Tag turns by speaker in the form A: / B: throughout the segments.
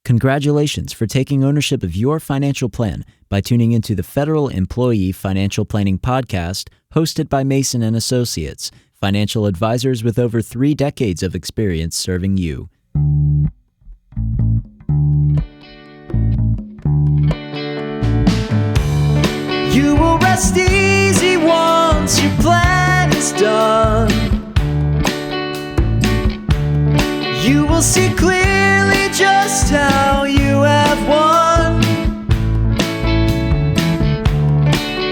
A: Congratulations for taking ownership of your financial plan by tuning into the Federal Employee Financial Planning Podcast, hosted by Mason & Associates, financial advisors with over 3 decades of experience serving you. You will rest easy once your plan is done. You will see clearly just how you have won.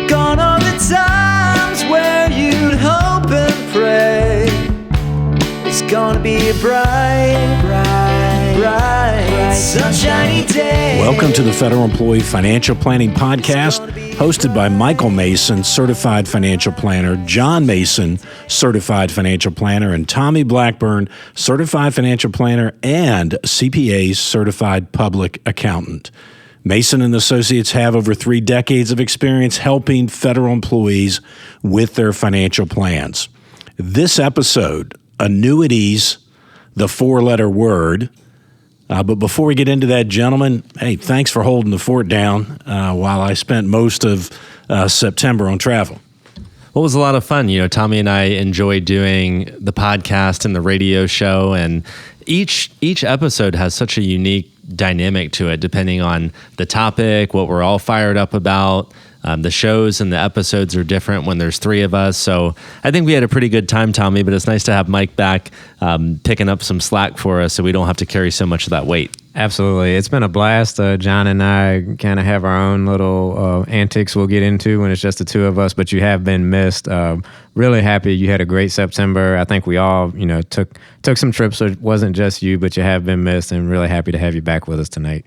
A: Gone are the times where you'd hope and pray. It's gonna be a bright, sunshiny day.
B: Welcome to the Federal Employee Financial Planning Podcast, hosted by Michael Mason, Certified Financial Planner, John Mason, Certified Financial Planner, and Tommy Blackburn, Certified Financial Planner and CPA Certified Public Accountant. Mason & Associates have over 3 decades of experience helping federal employees with their financial plans. This episode, Annuities, the 4-letter word. But before we get into that, gentlemen, hey, thanks for holding the fort down while I spent most of September on travel.
C: Well, it was a lot of fun. You know, Tommy and I enjoyed doing the podcast and the radio show, and each episode has such a unique dynamic to it, depending on the topic, what we're all fired up about. The shows and the episodes are different when there's 3 of us. So I think we had a pretty good time, Tommy, but it's nice to have Mike back picking up some slack for us so we don't have to carry so much of that weight.
D: Absolutely. It's been a blast. John and I kind of have our own little antics we'll get into when it's just the 2 of us, but you have been missed. Really happy you had a great September. I think we all, took some trips, so it wasn't just you, but you have been missed, and really happy to have you back with us tonight.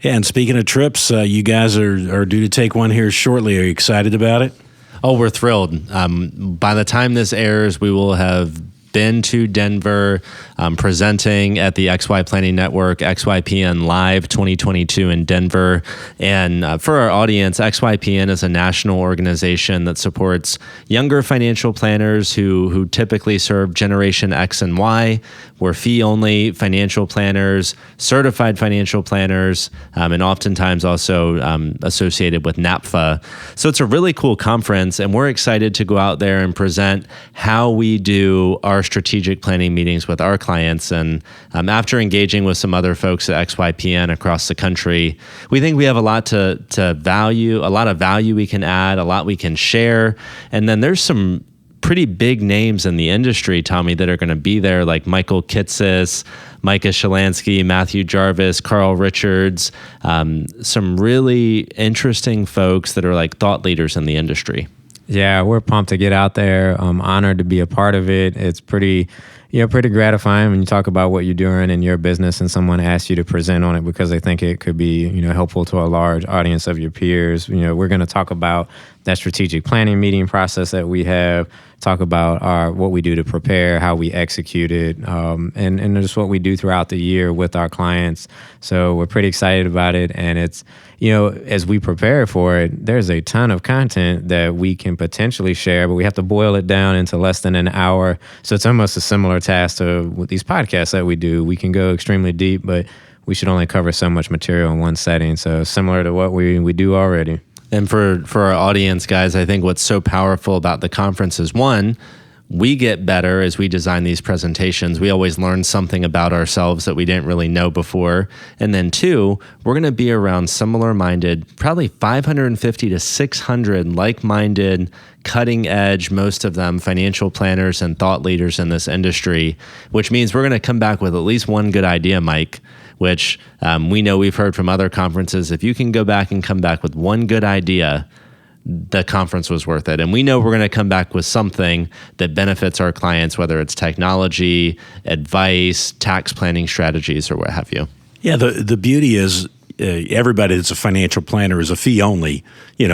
B: Yeah, and speaking of trips, you guys are due to take one here shortly. Are you excited about it?
C: Oh, we're thrilled. By the time this airs, we will have been to Denver, presenting at the XY Planning Network, XYPN Live 2022 in Denver. And for our audience, XYPN is a national organization that supports younger financial planners who typically serve Generation X and Y. We're fee-only financial planners, certified financial planners, and oftentimes also associated with NAPFA. So it's a really cool conference, and we're excited to go out there and present how we do our strategic planning meetings with our clients. And after engaging with some other folks at XYPN across the country, we think we have a lot to value, a lot of value we can add, a lot we can share. And then there's some pretty big names in the industry, Tommy, that are going to be there, like Michael Kitsis, Micah Shalansky, Matthew Jarvis, Carl Richards, some really interesting folks that are like thought leaders in the industry.
D: Yeah, we're pumped to get out there. I'm honored to be a part of it. It's pretty gratifying when you talk about what you're doing in your business and someone asks you to present on it because they think it could be, helpful to a large audience of your peers. We're going to talk about that strategic planning meeting process that we have, talk about what we do to prepare, how we execute it, and just what we do throughout the year with our clients. So we're pretty excited about it. And it's, as we prepare for it, there's a ton of content that we can potentially share, but we have to boil it down into less than an hour. So it's almost a similar task to with these podcasts that we do. We can go extremely deep, but we should only cover so much material in one setting. So similar to what we do already.
C: And for our audience, guys, I think what's so powerful about the conference is, one, we get better as we design these presentations. We always learn something about ourselves that we didn't really know before. And then 2, we're going to be around similar-minded, probably 550 to 600 like-minded, cutting-edge, most of them financial planners and thought leaders in this industry, which means we're going to come back with at least one good idea, Mike, which we know we've heard from other conferences. If you can go back and come back with one good idea, the conference was worth it. And we know we're going to come back with something that benefits our clients, whether it's technology, advice, tax planning strategies, or what have you.
B: Yeah, the beauty is everybody that's a financial planner is a fee-only,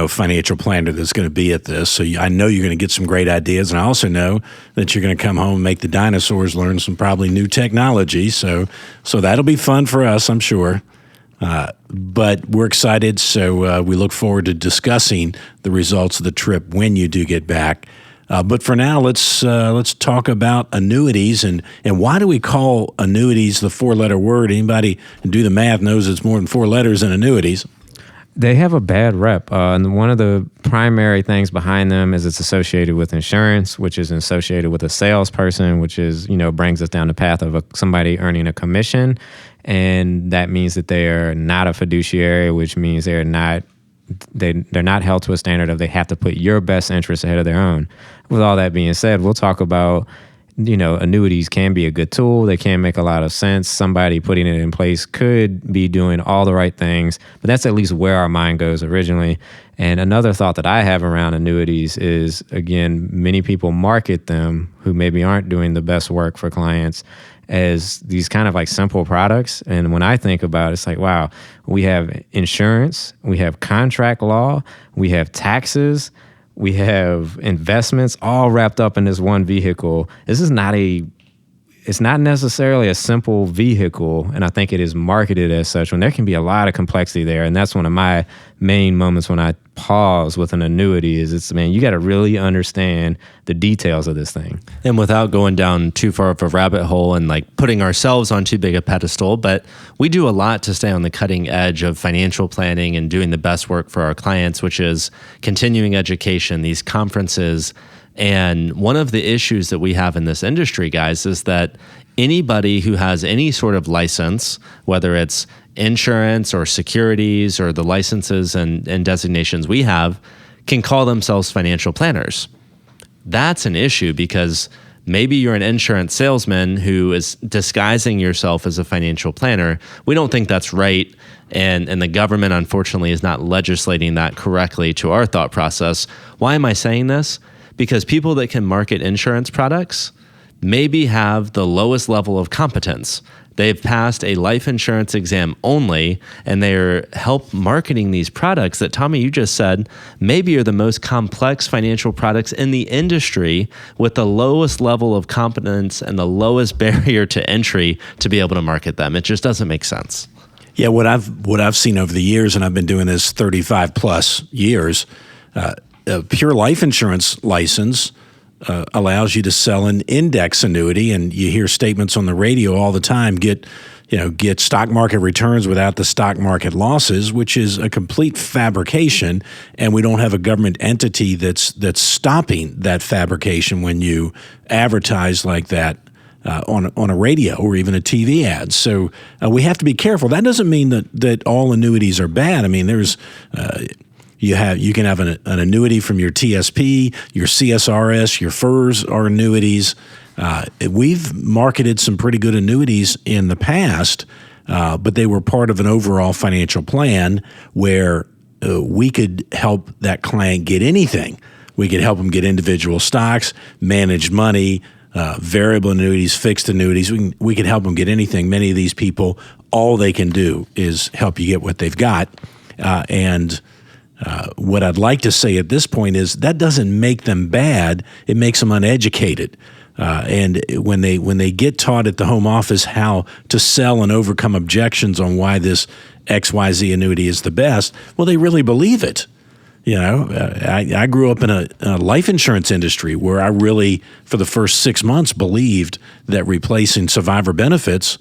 B: financial planner that's going to be at this. So I know you're going to get some great ideas, and I also know that you're going to come home and make the dinosaurs learn some probably new technology. So that'll be fun for us, I'm sure. But we're excited, so we look forward to discussing the results of the trip when you do get back. But for now, let's talk about annuities and why do we call annuities the 4-letter word? Anybody who do the math knows it's more than 4 letters in annuities.
D: They have a bad rep. And one of the primary things behind them is it's associated with insurance, which is associated with a salesperson, which is, brings us down the path of somebody earning a commission. And that means that they are not a fiduciary, which means they're not held to a standard of they have to put your best interest ahead of their own. With all that being said, we'll talk about, annuities can be a good tool. They can make a lot of sense. Somebody putting it in place could be doing all the right things, but that's at least where our mind goes originally. And another thought that I have around annuities is, again, many people market them who maybe aren't doing the best work for clients as these kind of like simple products. And when I think about it, it's like, wow, we have insurance, we have contract law, we have taxes, we have investments all wrapped up in this one vehicle. It's not necessarily a simple vehicle, and I think it is marketed as such when there can be a lot of complexity there. And that's one of my main moments when I pause with an annuity is you got to really understand the details of this thing.
C: And without going down too far of a rabbit hole and like putting ourselves on too big a pedestal, but we do a lot to stay on the cutting edge of financial planning and doing the best work for our clients, which is continuing education, these conferences. And one of the issues that we have in this industry, guys, is that anybody who has any sort of license, whether it's insurance or securities or the licenses and designations we have, can call themselves financial planners. That's an issue because maybe you're an insurance salesman who is disguising yourself as a financial planner. We don't think that's right. And the government, unfortunately, is not legislating that correctly to our thought process. Why am I saying this? Because people that can market insurance products maybe have the lowest level of competence. They've passed a life insurance exam only, and they're help marketing these products that, Tommy, you just said, maybe are the most complex financial products in the industry with the lowest level of competence and the lowest barrier to entry to be able to market them. It just doesn't make sense.
B: Yeah, what I've seen over the years, and I've been doing this 35 plus years, a pure life insurance license allows you to sell an index annuity, and you hear statements on the radio all the time, get stock market returns without the stock market losses, which is a complete fabrication, and we don't have a government entity that's stopping that fabrication when you advertise like that on a radio or even a TV ad. So we have to be careful. That doesn't mean that all annuities are bad. I mean, there's you can have an annuity from your TSP, your CSRS, your FERS are annuities. We've marketed some pretty good annuities in the past, but they were part of an overall financial plan where we could help that client get anything. We could help them get individual stocks, managed money, variable annuities, fixed annuities. We could help them get anything. Many of these people, all they can do is help you get what they've got. What I'd like to say at this point is that doesn't make them bad. It makes them uneducated. And when they get taught at the home office how to sell and overcome objections on why this XYZ annuity is the best, well, they really believe it. I grew up in a life insurance industry where I really, for the first 6 months, believed that replacing survivor benefits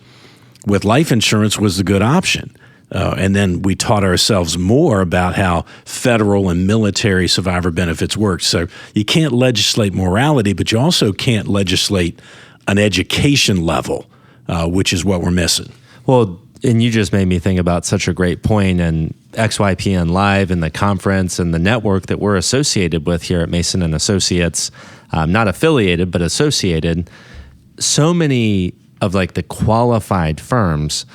B: with life insurance was the good option. And then we taught ourselves more about how federal and military survivor benefits work. So you can't legislate morality, but you also can't legislate an education level, which is what we're missing.
C: Well, and you just made me think about such a great point, and XYPN Live and the conference and the network that we're associated with here at Mason and Associates, not affiliated, but associated. So many of like the qualified firms,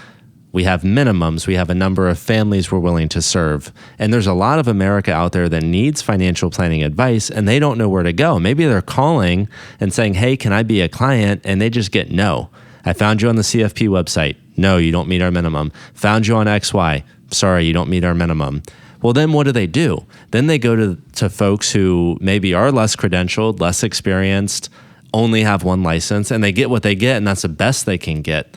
C: we have minimums. We have a number of families we're willing to serve. And there's a lot of America out there that needs financial planning advice, and they don't know where to go. Maybe they're calling and saying, hey, can I be a client? And they just get no. I found you on the CFP website. No, you don't meet our minimum. Found you on XY. Sorry, you don't meet our minimum. Well, then what do? Then they go to folks who maybe are less credentialed, less experienced, only have one license, and they get what they get, and that's the best they can get.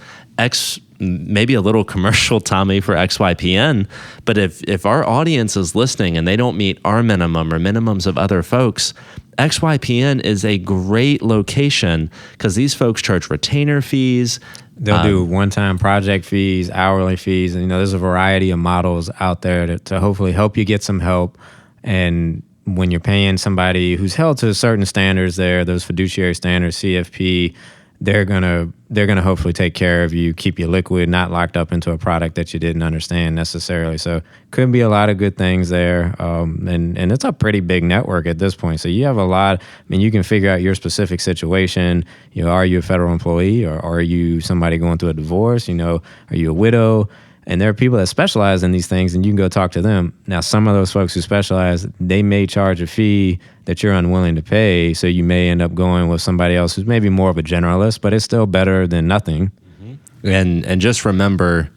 C: Maybe a little commercial, Tommy, for XYPN, but if our audience is listening and they don't meet our minimum or minimums of other folks, XYPN is a great location because these folks charge retainer fees.
D: They'll do one-time project fees, hourly fees, and there's a variety of models out there to hopefully help you get some help. And when you're paying somebody who's held to certain standards, those fiduciary standards, CFP, they're gonna hopefully take care of you, keep you liquid, not locked up into a product that you didn't understand necessarily. So could be a lot of good things there, and it's a pretty big network at this point. So you have a lot. You can figure out your specific situation. Are you a federal employee, or are you somebody going through a divorce? Are you a widow? And there are people that specialize in these things, and you can go talk to them. Now, some of those folks who specialize, they may charge a fee that you're unwilling to pay, so you may end up going with somebody else who's maybe more of a generalist, but it's still better than nothing.
C: Mm-hmm. And just remember,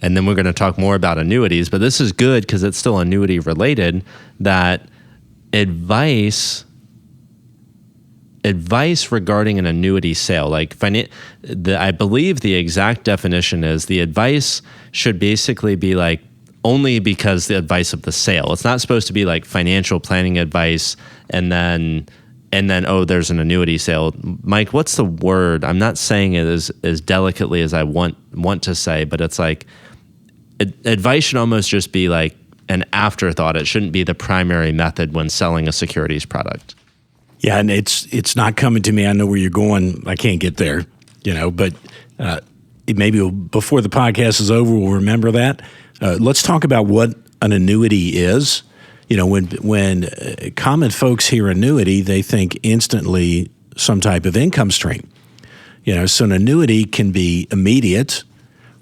C: and then we're going to talk more about annuities, but this is good because it's still annuity related, that advice regarding an annuity sale, I believe the exact definition is the advice should basically be like only because the advice of the sale. It's not supposed to be like financial planning advice and then there's an annuity sale. Mike, what's the word? I'm not saying it as delicately as I want to say, but it's like advice should almost just be like an afterthought. It shouldn't be the primary method when selling a securities product.
B: Yeah, and it's not coming to me. I know where you're going. I can't get there, but maybe before the podcast is over, we'll remember that. Let's talk about what an annuity is. When common folks hear annuity, they think instantly some type of income stream. So an annuity can be immediate,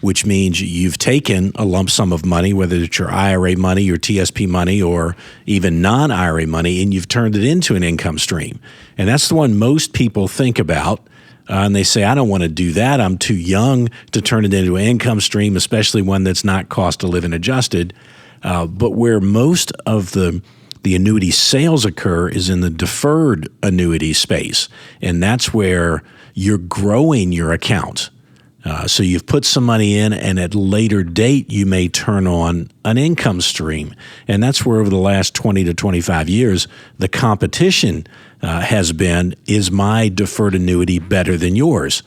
B: which means you've taken a lump sum of money, whether it's your IRA money, your TSP money, or even non-IRA money, and you've turned it into an income stream. And that's the one most people think about. And they say, I don't want to do that. I'm too young to turn it into an income stream, especially one that's not cost of living adjusted. But where most of the annuity sales occur is in the deferred annuity space. And that's where you're growing your account. So you've put some money in, and at a later date, you may turn on an income stream. And that's where over the last 20 to 25 years, the competition has been, is my deferred annuity better than yours?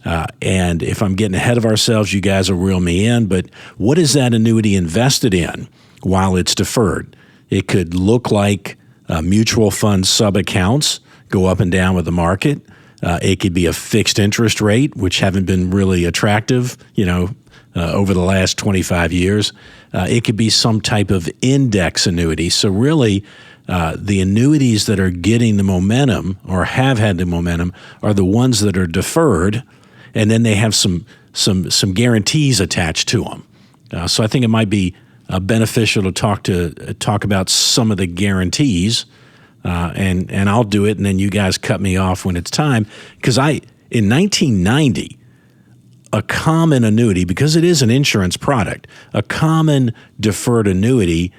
B: And if I'm getting ahead of ourselves, you guys will reel me in, but what is that annuity invested in while it's deferred? It could look like mutual fund sub-accounts go up and down with the market. It could be a fixed interest rate, which haven't been really attractive, over the last 25 years. It could be some type of index annuity. So really, the annuities that are getting the momentum or have had the momentum are the ones that are deferred, and then they have some guarantees attached to them. So I think it might be beneficial to talk about some of the guarantees. And I'll do it, and then you guys cut me off when it's time. Because in 1990, a common annuity, because it is an insurance product, a common deferred annuity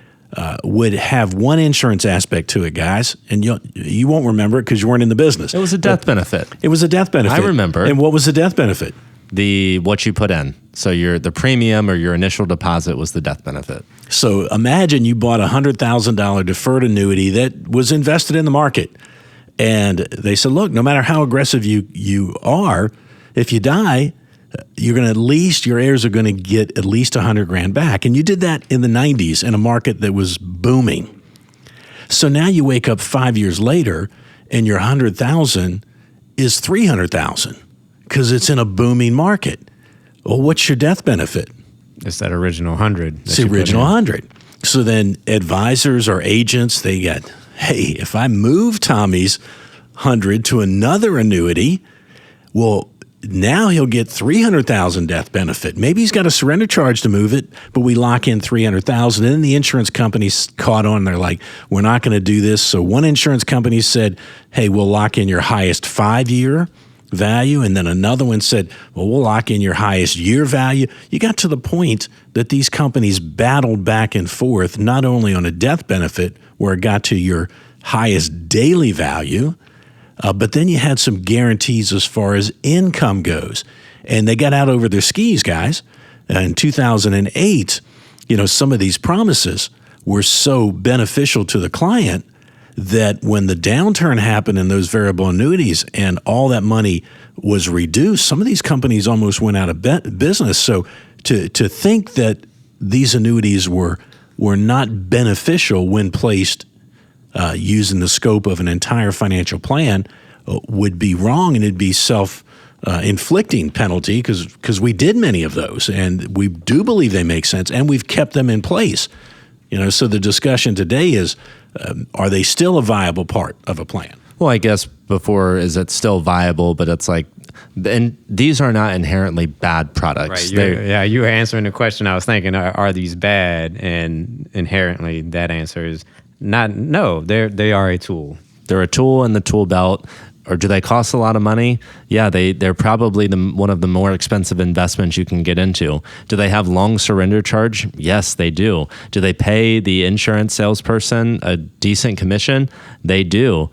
B: would have one insurance aspect to it, guys. And you won't remember it because you weren't in the business.
C: It was a death benefit.
B: It was a death benefit.
C: I remember.
B: And what was the death benefit?
C: What you put in. So the premium or your initial deposit was the death benefit.
B: So imagine you bought a $100,000 deferred annuity that was invested in the market. And they said, look, no matter how aggressive you are, if you die, you're going to your heirs are going to get at least $100,000 back. And you did that in the 90s in a market that was booming. So now you wake up 5 years later and your $100,000 is $300,000 because it's in a booming market. Well, what's your death benefit?
D: It's that original 100.
B: It's the original 100. So then advisors or agents, they get, hey, if I move Tommy's 100 to another annuity, well, now he'll get $300,000 death benefit. Maybe he's got a surrender charge to move it, but we lock in $300,000. And then the insurance companies caught on. They're like, we're not going to do this. So one insurance company said, hey, we'll lock in your highest 5-year value. And then another one said, well, we'll lock in your highest year value. You got to the point that these companies battled back and forth, not only on a death benefit where it got to your highest daily value, but then you had some guarantees as far as income goes. And they got out over their skis, guys. In 2008, some of these promises were so beneficial to the client that when the downturn happened in those variable annuities and all that money was reduced, some of these companies almost went out of business. So to think that these annuities were not beneficial when placed using the scope of an entire financial plan would be wrong, and it'd be self-inflicting penalty because we did many of those, and we do believe they make sense, and we've kept them in place. So the discussion today is, are they still a viable part of a plan?
C: Well, I guess before, is it still viable? But it's like, and these are not inherently bad products.
D: Right. You were answering the question I was thinking, are these bad? And inherently that answer is not, no, they are a tool.
C: They're a tool in the tool belt. Or do they cost a lot of money? Yeah, they're probably one of the more expensive investments you can get into. Do they have long surrender charge? Yes, they do. Do they pay the insurance salesperson a decent commission? They do.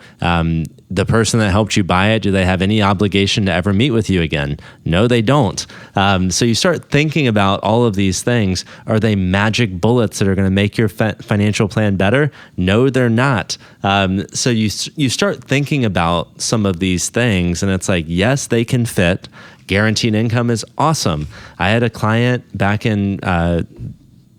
C: The person that helped you buy it, do they have any obligation to ever meet with you again? No, they don't. So you start thinking about all of these things. Are they magic bullets that are going to make your financial plan better? No, they're not. So you start thinking about some of these things, and it's like, yes, they can fit. Guaranteed income is awesome. I had a client back in the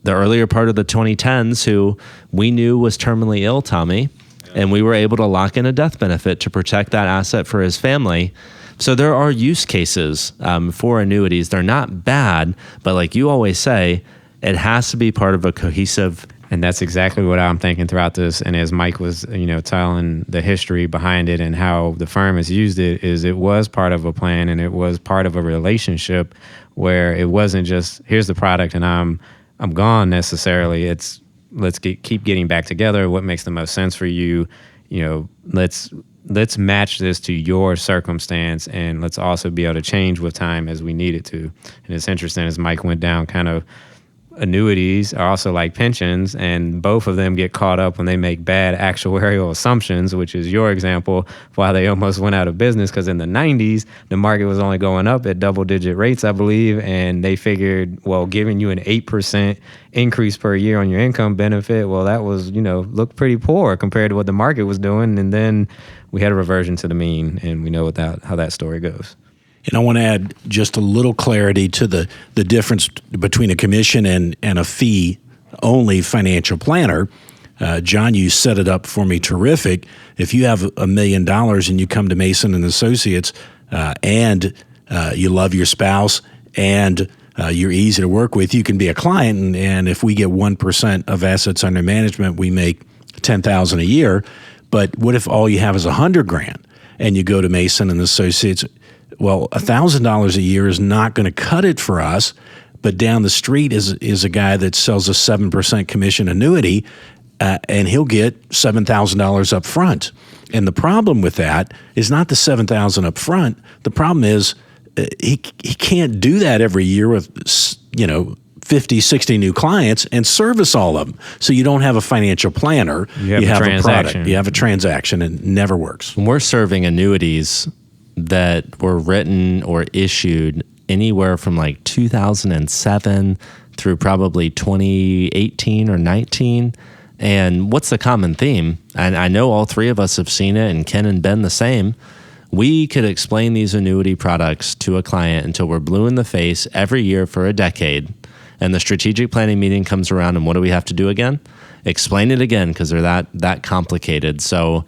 C: earlier part of the 2010s who we knew was terminally ill, Tommy. And we were able to lock in a death benefit to protect that asset for his family. So there are use cases for annuities. They're not bad, but like you always say, it has to be part of a cohesive.
D: And that's exactly what I'm thinking throughout this. And as Mike was, telling the history behind it and how the firm has used it, is it was part of a plan and it was part of a relationship where it wasn't just, here's the product and I'm gone necessarily. It's, let's keep getting back together. What makes the most sense for you? Let's match this to your circumstance, and let's also be able to change with time as we need it to. And it's interesting as Mike went down kind of annuities are also like pensions, and both of them get caught up when they make bad actuarial assumptions, which is your example of why they almost went out of business, because in the 90s, the market was only going up at double-digit rates, I believe, and they figured, well, giving you an 8% increase per year on your income benefit, well, that was, looked pretty poor compared to what the market was doing, and then we had a reversion to the mean, and we know how that story goes.
B: And I want to add just a little clarity to the difference between a commission and a fee-only financial planner. John, you set it up for me terrific. If you have $1 million and you come to Mason and Associates and you love your spouse and you're easy to work with, you can be a client. And if we get 1% of assets under management, we make $10,000 a year. But what if all you have is $100,000 and you go to Mason and Associates? Well, $1,000 a year is not going to cut it for us, but down the street is a guy that sells a 7% commission annuity, and he'll get $7,000 up front. And the problem with that is not the $7,000 up front. The problem is he can't do that every year with 50, 60 new clients and service all of them. So you don't have a financial planner.
D: You have a
B: product. You have a transaction, and it never works.
C: When we're serving annuities that were written or issued anywhere from like 2007 through probably 2018 or 19. And what's the common theme? And I know all three of us have seen it, and Ken and Ben the same. We could explain these annuity products to a client until we're blue in the face every year for a decade. And the strategic planning meeting comes around, and what do we have to do again? Explain it again, because they're that complicated. So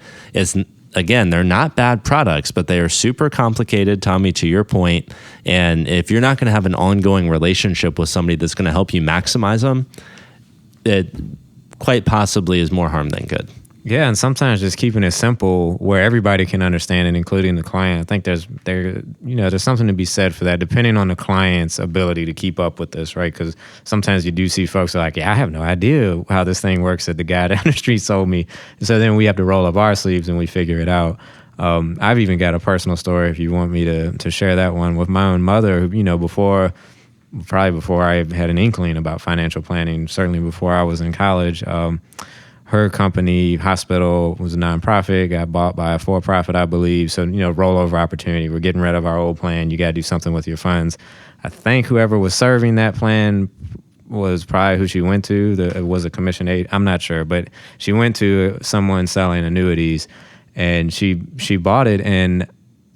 C: again, they're not bad products, but they are super complicated, Tommy, to your point. And if you're not going to have an ongoing relationship with somebody that's going to help you maximize them, it quite possibly is more harm than good.
D: Yeah, and sometimes just keeping it simple where everybody can understand it, including the client. I think there's something to be said for that, depending on the client's ability to keep up with this, right? Because sometimes you do see folks are like, yeah, I have no idea how this thing works that the guy down the street sold me. And so then we have to roll up our sleeves and we figure it out. I've even got a personal story, if you want me to share that one, with my own mother, before I had an inkling about financial planning, certainly before I was in college. Her company, hospital, was a nonprofit, got bought by a for-profit, I believe. So, rollover opportunity. We're getting rid of our old plan. You got to do something with your funds. I think whoever was serving that plan was probably who she went to. It was a commission aide. I'm not sure, but she went to someone selling annuities, and she bought it. And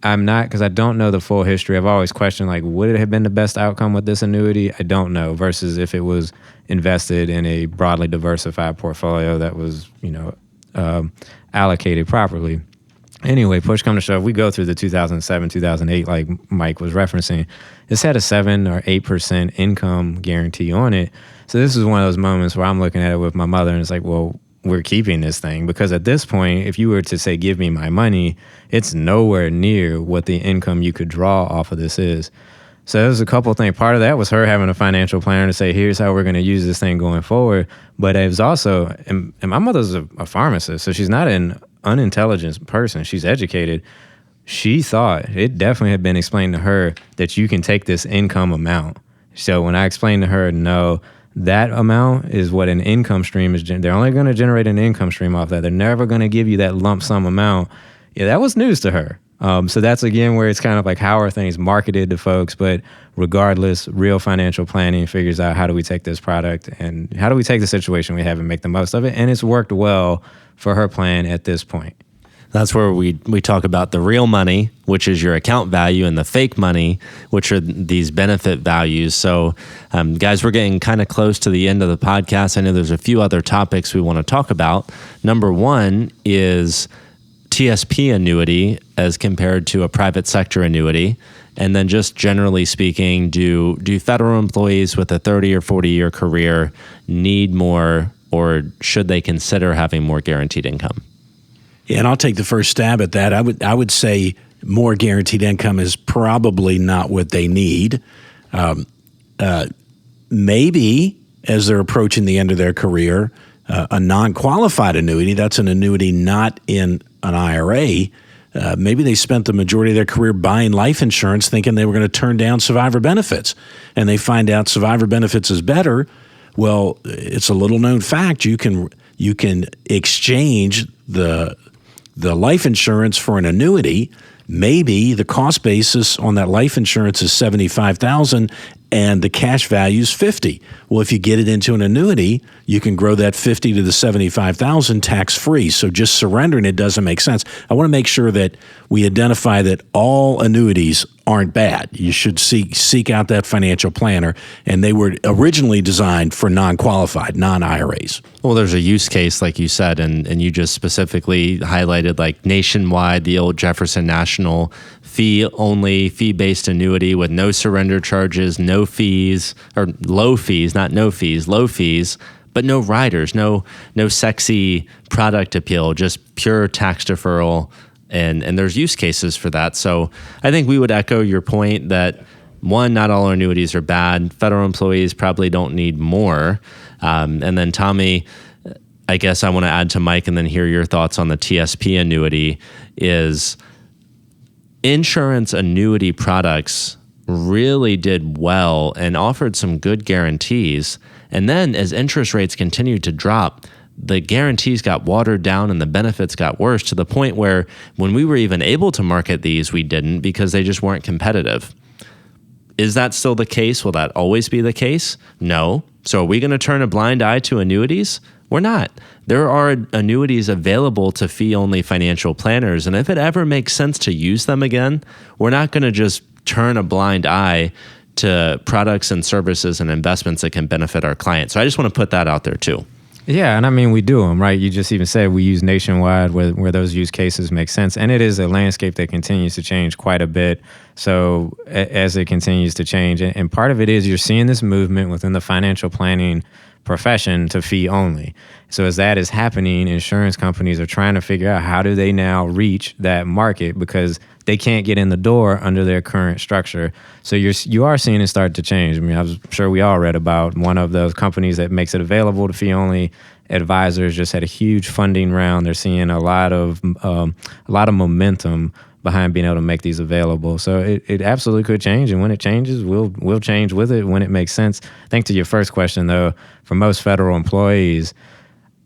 D: I'm not, because I don't know the full history. I've always questioned, like, would it have been the best outcome with this annuity? I don't know, versus if it was invested in a broadly diversified portfolio that was, allocated properly. Anyway, push come to shove, we go through the 2007, 2008, like Mike was referencing. This had a 7 or 8% income guarantee on it. So this is one of those moments where I'm looking at it with my mother, and it's like, well, we're keeping this thing, because at this point, if you were to say, give me my money, it's nowhere near what the income you could draw off of this is. So there's a couple of things. Part of that was her having a financial planner to say, here's how we're going to use this thing going forward. But it was also, and my mother's a pharmacist, so she's not an unintelligent person. She's educated. She thought it definitely had been explained to her that you can take this income amount. So when I explained to her, no, that amount is what an income stream is. They're only going to generate an income stream off that. They're never going to give you that lump sum amount. Yeah, that was news to her. So that's, again, where it's kind of like, how are things marketed to folks? But regardless, real financial planning figures out, how do we take this product and how do we take the situation we have and make the most of it? And it's worked well for her plan at this point.
C: That's where we talk about the real money, which is your account value, and the fake money, which are these benefit values. So, guys, we're getting kind of close to the end of the podcast. I know there's a few other topics we want to talk about. Number one is TSP annuity as compared to a private sector annuity. And then just generally speaking, do federal employees with a 30 or 40-year career need more, or should they consider having more guaranteed income?
B: Yeah, and I'll take the first stab at that. I would say more guaranteed income is probably not what they need. Maybe as they're approaching the end of their career, a non-qualified annuity, that's an annuity not in an IRA, maybe they spent the majority of their career buying life insurance thinking they were going to turn down survivor benefits, and they find out survivor benefits is better. Well, it's a little known fact. You can exchange the life insurance for an annuity. Maybe the cost basis on that life insurance is $75,000 and the cash value is $50,000. Well, if you get it into an annuity, you can grow that $50,000 to the $75,000 tax-free. So just surrendering it doesn't make sense. I want to make sure that we identify that all annuities aren't bad. You should seek out that financial planner, and they were originally designed for non-qualified, non-IRAs.
C: Well, there's a use case, like you said, and you just specifically highlighted, like Nationwide, the old Jefferson National fee-only, fee-based annuity with no surrender charges, no fees, or low fees, not no fees, low fees, but no riders, no sexy product appeal, just pure tax deferral. And there's use cases for that. So I think we would echo your point that, one, not all annuities are bad. Federal employees probably don't need more. And then, Tommy, I guess I want to add to Mike and then hear your thoughts on the TSP annuity. Is insurance annuity products really did well and offered some good guarantees. And then as interest rates continued to drop, the guarantees got watered down and the benefits got worse, to the point where when we were even able to market these, we didn't, because they just weren't competitive. Is that still the case? Will that always be the case? No. So are we going to turn a blind eye to annuities? We're not. There are annuities available to fee-only financial planners, and if it ever makes sense to use them again, we're not going to just turn a blind eye to products and services and investments that can benefit our clients. So I just want to put that out there too.
D: Yeah, and I mean, we do them, right? You just even said we use Nationwide where those use cases make sense. And it is a landscape that continues to change quite a bit. So as it continues to change, and part of it is you're seeing this movement within the financial planning profession to fee only. So as that is happening, insurance companies are trying to figure out how do they now reach that market, because they can't get in the door under their current structure. So you are seeing it start to change. I mean, I'm sure we all read about one of those companies that makes it available to fee-only advisors just had a huge funding round. They're seeing a lot of momentum behind being able to make these available. So it absolutely could change, and when it changes, we'll change with it when it makes sense. I think to your first question, though, for most federal employees,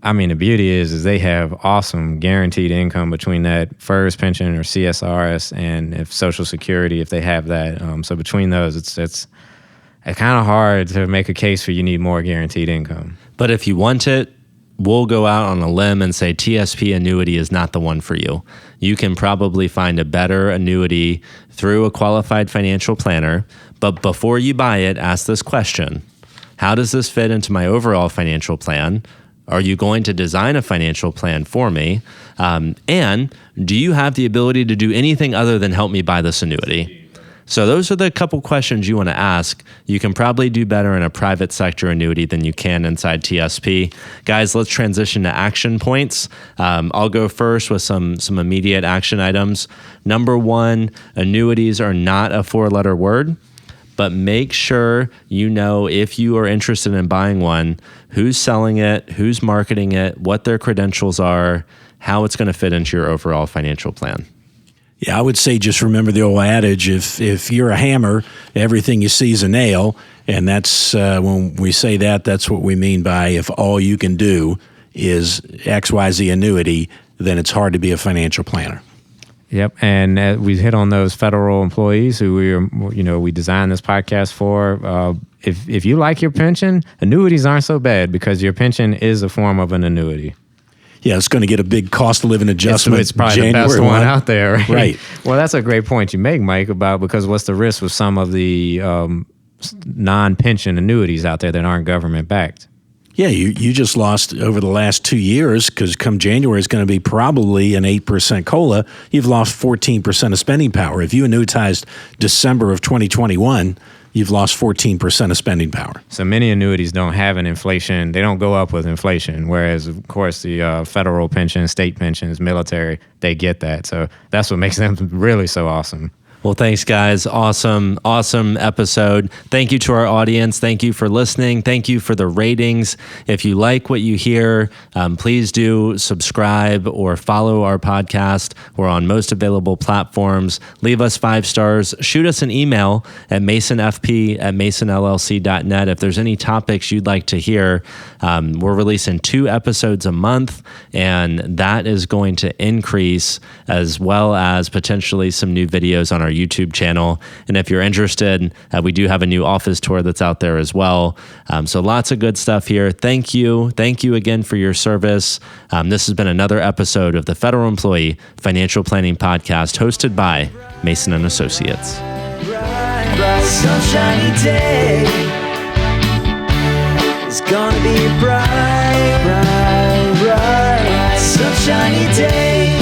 D: I mean, the beauty is they have awesome guaranteed income between that FERS pension or CSRS and if Social Security, if they have that. So between those, it's it's kind of hard to make a case for you need more guaranteed income.
C: But if you want it, we'll go out on a limb and say TSP annuity is not the one for you. You can probably find a better annuity through a qualified financial planner. But before you buy it, ask this question: how does this fit into my overall financial plan? Are you going to design a financial plan for me? And do you have the ability to do anything other than help me buy this annuity? So those are the couple questions you want to ask. You can probably do better in a private sector annuity than you can inside TSP. Guys, let's transition to action points. I'll go first with some immediate action items. Number one, annuities are not a 4-letter word, but make sure you know, if you are interested in buying one, who's selling it, who's marketing it, what their credentials are, how it's going to fit into your overall financial plan.
B: Yeah, I would say just remember the old adage, if you're a hammer, everything you see is a nail. And that's when we say that, that's what we mean by if all you can do is XYZ annuity, then it's hard to be a financial planner.
D: Yep, and we hit on those federal employees who we designed this podcast for. If you like your pension, annuities aren't so bad because your pension is a form of an annuity.
B: Yeah, it's going to get a big cost of living adjustment.
D: It's probably
B: January
D: the best
B: 1.
D: one out there, right?
B: Right.
D: Well, that's a great point you make, Mike, about because what's the risk with some of the non-pension annuities out there that aren't government-backed?
B: Yeah, you just lost over the last 2 years, because come January it's going to be probably an 8% COLA. You've lost 14% of spending power. If you annuitized December of 2021, you've lost 14% of spending power.
D: So many annuities don't have an inflation. They don't go up with inflation, whereas, of course, the federal pensions, state pensions, military, they get that. So that's what makes them really so awesome.
C: Well, thanks, guys. Awesome episode. Thank you to our audience. Thank you for listening. Thank you for the ratings. If you like what you hear, please do subscribe or follow our podcast. We're on most available platforms. Leave us 5 stars. Shoot us an email at masonfp@masonllc.net if there's any topics you'd like to hear. We're releasing 2 episodes a month, and that is going to increase, as well as potentially some new videos on our YouTube channel. And if you're interested, we do have a new office tour that's out there as well. So lots of good stuff here. Thank you. Thank you again for your service. This has been another episode of the Federal Employee Financial Planning Podcast, hosted by Mason & Associates.
E: Bright, sunshiny day. It's gonna be a bright, sunshiny day.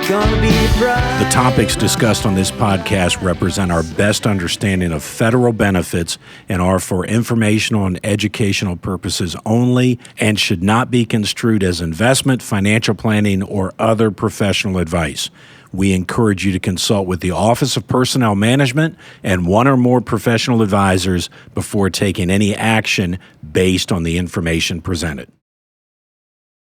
B: The topics discussed on this podcast represent our best understanding of federal benefits and are for informational and educational purposes only and should not be construed as investment, financial planning, or other professional advice. We encourage you to consult with the Office of Personnel Management and one or more professional advisors before taking any action based on the information presented.